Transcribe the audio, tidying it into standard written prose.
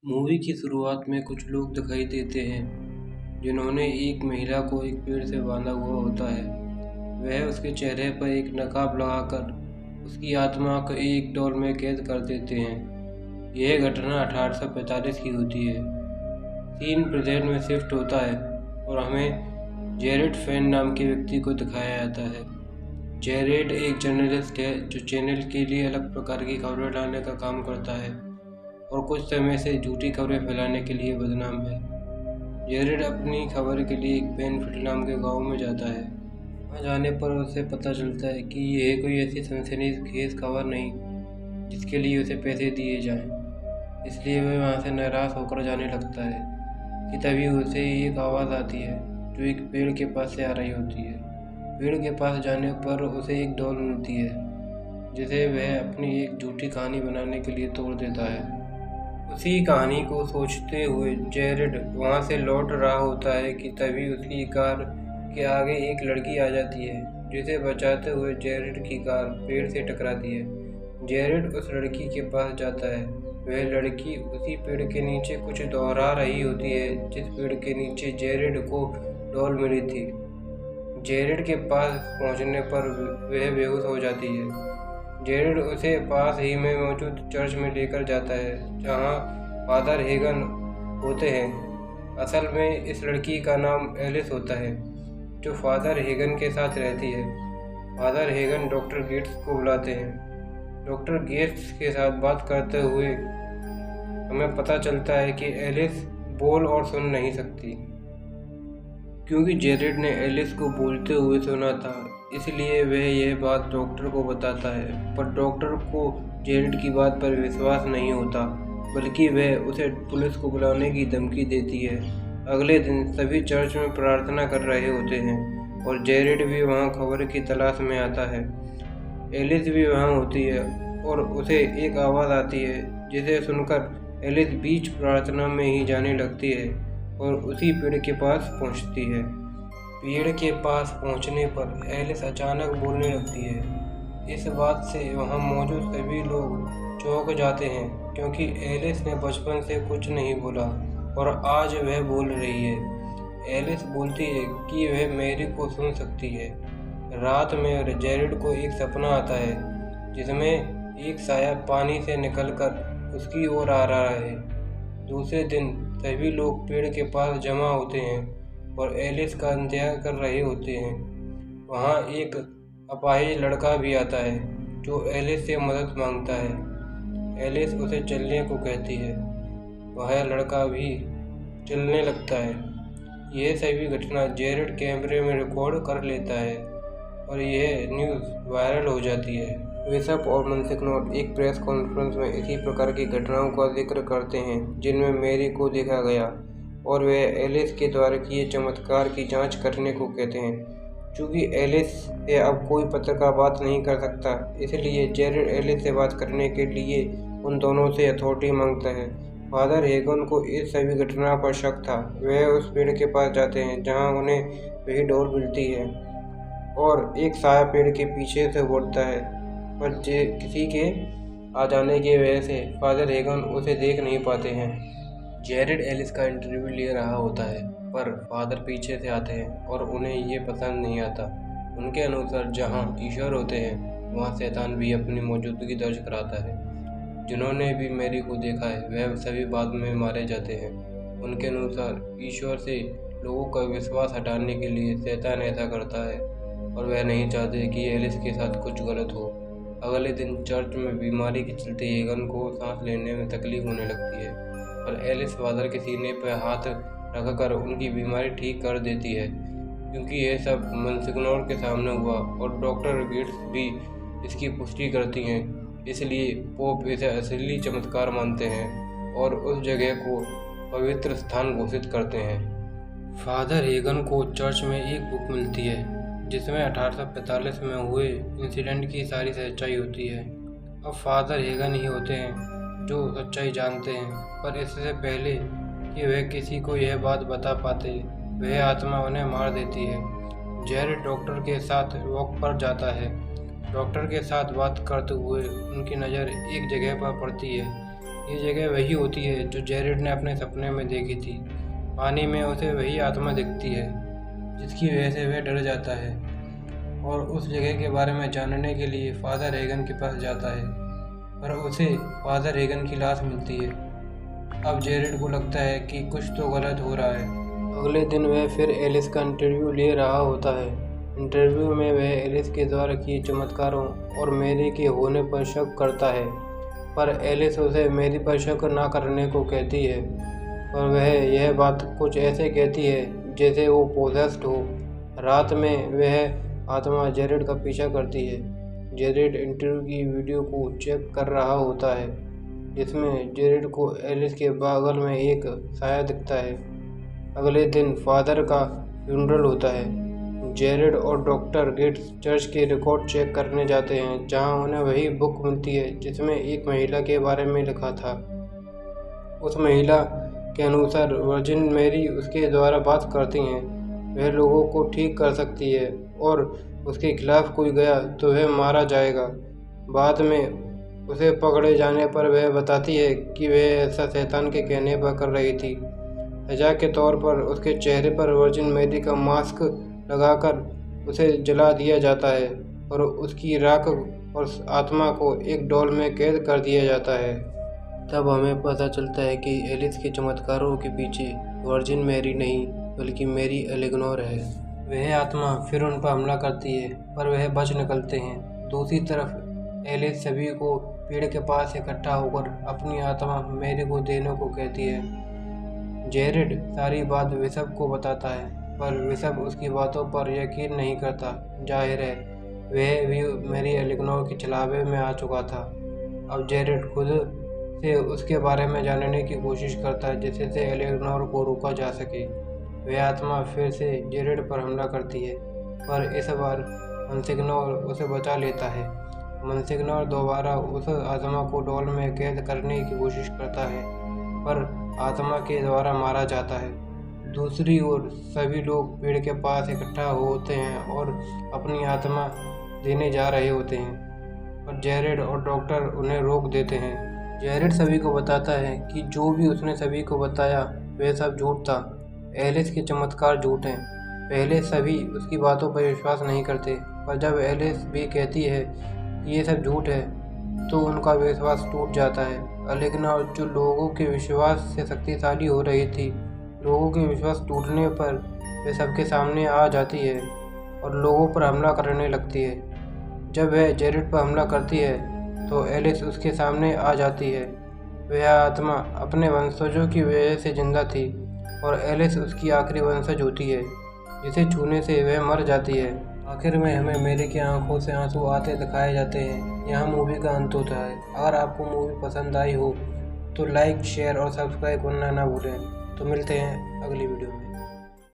Movie की शुरुआत में कुछ लोग दिखाई देते हैं जिन्होंने एक महिला को एक पेड़ से बांधा हुआ होता है। वह उसके चेहरे पर एक नकाब लगाकर उसकी आत्मा को एक डोल में कैद कर देते हैं। यह घटना 1845 की होती है। सीन प्रेजेंट में शिफ्ट होता है और हमें जेरेड फैन नाम के व्यक्ति को दिखाया जाता है। जेरेड एक जर्नलिस्ट है जो चैनल के लिए अलग प्रकार की खबरें लाने का काम करता है और कुछ समय से झूठी खबरें फैलाने के लिए बदनाम है। जेरेड अपनी खबर के लिए एक पेनफील्ड नाम के गांव में जाता है। वहां जाने पर उसे पता चलता है कि यह कोई ऐसी सनसनीखेज खबर नहीं जिसके लिए उसे पैसे दिए जाएं। इसलिए वह वहां से निराश होकर जाने लगता है कि तभी उसे एक आवाज़ आती है जो एक पेड़ के पास से आ रही होती है। पेड़ के पास जाने पर उसे एक डॉल मिलती है जिसे वह अपनी एक झूठी कहानी बनाने के लिए तोड़ देता है। उसी कहानी को सोचते हुए जेरेड वहां से लौट रहा होता है कि तभी उसकी कार के आगे एक लड़की आ जाती है जिसे बचाते हुए जेरेड की कार पेड़ से टकराती है। जेरेड उस लड़की के पास जाता है। वह लड़की उसी पेड़ के नीचे कुछ दोहरा रही होती है जिस पेड़ के नीचे जेरेड को डॉल मिली थी। जेरेड के पास पहुंचने पर वह बेहोश हो जाती है। जेरेड उसे पास ही में मौजूद चर्च में लेकर जाता है जहां फादर हेगन होते हैं। असल में इस लड़की का नाम एलिस होता है जो फादर हेगन के साथ रहती है। फादर हेगन डॉक्टर गेट्स को बुलाते हैं। डॉक्टर गेट्स के साथ बात करते हुए हमें पता चलता है कि एलिस बोल और सुन नहीं सकती क्योंकि जेरेड ने एलिस को बोलते हुए सुना था, इसलिए वह यह बात डॉक्टर को बताता है। पर डॉक्टर को जेरेड की बात पर विश्वास नहीं होता, बल्कि वह उसे पुलिस को बुलाने की धमकी देती है। अगले दिन सभी चर्च में प्रार्थना कर रहे होते हैं और जेरेड भी वहां खबर की तलाश में आता है। एलिस भी वहां होती है और उसे एक आवाज़ आती है जिसे सुनकर एलिस बीच प्रार्थना में ही जाने लगती है और उसी पेड़ के पास पहुंचती है। पेड़ के पास पहुंचने पर एलिस अचानक बोलने लगती है। इस बात से वहां मौजूद सभी लोग चौंक जाते हैं क्योंकि एलिस ने बचपन से कुछ नहीं बोला और आज वह बोल रही है। एलिस बोलती है कि वह मैरी को सुन सकती है। रात में जेरेड को एक सपना आता है जिसमें एक साया पानी से निकलकर उसकी ओर आ रहा है। दूसरे दिन सभी लोग पेड़ के पास जमा होते हैं और एलिस का इंतजार कर रहे होते हैं। वहाँ एक अपाहिज लड़का भी आता है जो एलिस से मदद मांगता है। एलिस उसे चलने को कहती है। वह लड़का भी चलने लगता है। यह सभी घटना जेरेड कैमरे में रिकॉर्ड कर लेता है और यह न्यूज़ वायरल हो जाती है। बिशप और monsignor एक प्रेस कॉन्फ्रेंस में इसी प्रकार की घटनाओं का जिक्र करते हैं जिनमें मैरी को देखा गया और वे एलिस के द्वारा किए चमत्कार की जांच करने को कहते हैं। चूँकि एलिस से अब कोई पत्रकार बात नहीं कर सकता, इसलिए जेरेड एलिस से बात करने के लिए उन दोनों से अथॉरिटी मांगता है। फादर हेगन को इस सभी घटना पर शक था। वह उस पेड़ के पास जाते हैं जहाँ उन्हें वही डोर मिलती है और एक साया पेड़ के पीछे से उड़ता है, पर किसी के आ जाने की वजह से फादर हेगन उसे देख नहीं पाते हैं। जेरेड एलिस का इंटरव्यू ले रहा होता है पर फादर पीछे से आते हैं और उन्हें ये पसंद नहीं आता। उनके अनुसार जहां ईश्वर होते हैं वहां शैतान भी अपनी मौजूदगी दर्ज कराता है। जिन्होंने भी मैरी को देखा है वह सभी बाद में मारे जाते हैं। उनके अनुसार ईश्वर से लोगों का विश्वास हटाने के लिए शैतान ऐसा करता है और वह नहीं चाहते कि एलिस के साथ कुछ गलत हो। अगले दिन चर्च में बीमारी के चलते हेगन को सांस लेने में तकलीफ होने लगती है और एलिस फादर के सीने पर हाथ रखकर उनकी बीमारी ठीक कर देती है। क्योंकि यह सब monsignor के सामने हुआ और डॉक्टर गेट्स भी इसकी पुष्टि करती हैं, इसलिए पोप इसे असली चमत्कार मानते हैं और उस जगह को पवित्र स्थान घोषित करते हैं। फादर हेगन को चर्च में एक बुक मिलती है जिसमें 1845 में हुए इंसिडेंट की सारी सच्चाई होती है। अब फादर हेगन ही होते हैं जो सच्चाई जानते हैं, पर इससे पहले कि वह किसी को यह बात बता पाते वह आत्मा उन्हें मार देती है। जेरेड डॉक्टर के साथ वॉक पर जाता है। डॉक्टर के साथ बात करते हुए उनकी नज़र एक जगह पर पड़ती है ये जगह वही होती है जो जेरेड ने अपने सपने में देखी थी। पानी में उसे वही आत्मा दिखती है जिसकी वजह से वह डर जाता है और उस जगह के बारे में जानने के लिए फादर हेगन के पास जाता है, पर उसे फादर हेगन की लाश मिलती है। अब जेरेड को लगता है कि कुछ तो गलत हो रहा है। अगले दिन वह फिर एलिस का इंटरव्यू ले रहा होता है। इंटरव्यू में वह एलिस के द्वारा किए चमत्कारों और मेरी के होने पर शक करता है, पर एलिस उसे मेरी पर शक ना करने को कहती है। पर वह यह बात कुछ ऐसे कहती है जैसे वो पोजेस्ड हो। रात में वह आत्मा जेरेड का पीछा करती है। जेरेड इंटरव्यू की वीडियो को चेक कर रहा होता है जिसमें जेरेड को एलिस के बगल में एक साया दिखता है। अगले दिन फादर का फ्यूनरल होता है। जेरेड और डॉक्टर गेट्स चर्च के रिकॉर्ड चेक करने जाते हैं जहां उन्हें वही बुक मिलती है जिसमें एक महिला के बारे में लिखा था। उस महिला के अनुसार वर्जिन मैरी उसके द्वारा बात करती हैं। वह लोगों को ठीक कर सकती है और उसके खिलाफ कोई गया तो वह मारा जाएगा। बाद में उसे पकड़े जाने पर वह बताती है कि वह ऐसा शैतान के कहने पर कर रही थी। सजा के तौर पर उसके चेहरे पर वर्जिन मैरी का मास्क लगाकर उसे जला दिया जाता है और उसकी राख और आत्मा को एक डॉल में कैद कर दिया जाता है। तब हमें पता चलता है कि एलिस के चमत्कारों के पीछे वर्जिन मैरी नहीं बल्कि मैरी एलेग्नोर है। वह आत्मा फिर उन पर हमला करती है पर वह बच निकलते हैं। दूसरी तरफ एलिस सभी को पेड़ के पास इकट्ठा होकर अपनी आत्मा मैरी को देने को कहती है। जेरेड सारी बात विशप को बताता है पर विशप उसकी बातों पर यकीन नहीं करता। जाहिर है वह भी मैरी एलेग्नोर के छलावे में आ चुका था। अब जेरेड खुद से उसके बारे में जानने की कोशिश करता है जिससे एलेग्नोर को रोका जा सके। वह आत्मा फिर से जेरेड पर हमला करती है पर इस बार मनसिग्नोर उसे बचा लेता है। मनसिग्नोर दोबारा उस आत्मा को डॉल में कैद करने की कोशिश करता है पर आत्मा के द्वारा मारा जाता है। दूसरी ओर सभी लोग पेड़ के पास इकट्ठा होते हैं और अपनी आत्मा देने जा रहे होते हैं, पर जेरेड और डॉक्टर उन्हें रोक देते हैं। जेरेड सभी को बताता है कि जो भी उसने सभी को बताया वह सब झूठ था। एलिस के चमत्कार झूठ हैं। पहले सभी उसकी बातों पर विश्वास नहीं करते, पर जब एलिस भी कहती है कि ये सब झूठ है तो उनका विश्वास टूट जाता है। एलेग्नोर जो लोगों के विश्वास से शक्तिशाली हो रही थी, लोगों के विश्वास टूटने पर वे सबके सामने आ जाती है और लोगों पर हमला करने लगती है। जब वह जेरेड पर हमला करती है तो एलिस उसके सामने आ जाती है। वह आत्मा अपने वंशजों की वजह से जिंदा थी और एलिस उसकी आखिरी वंशज होती है जिसे छूने से वह मर जाती है। आखिर में हमें मैरी की आंखों से आंसू आते दिखाए जाते हैं। यहाँ मूवी का अंत होता है। अगर आपको मूवी पसंद आई हो तो लाइक, शेयर और सब्सक्राइब करना ना भूलें। तो मिलते हैं अगली वीडियो में।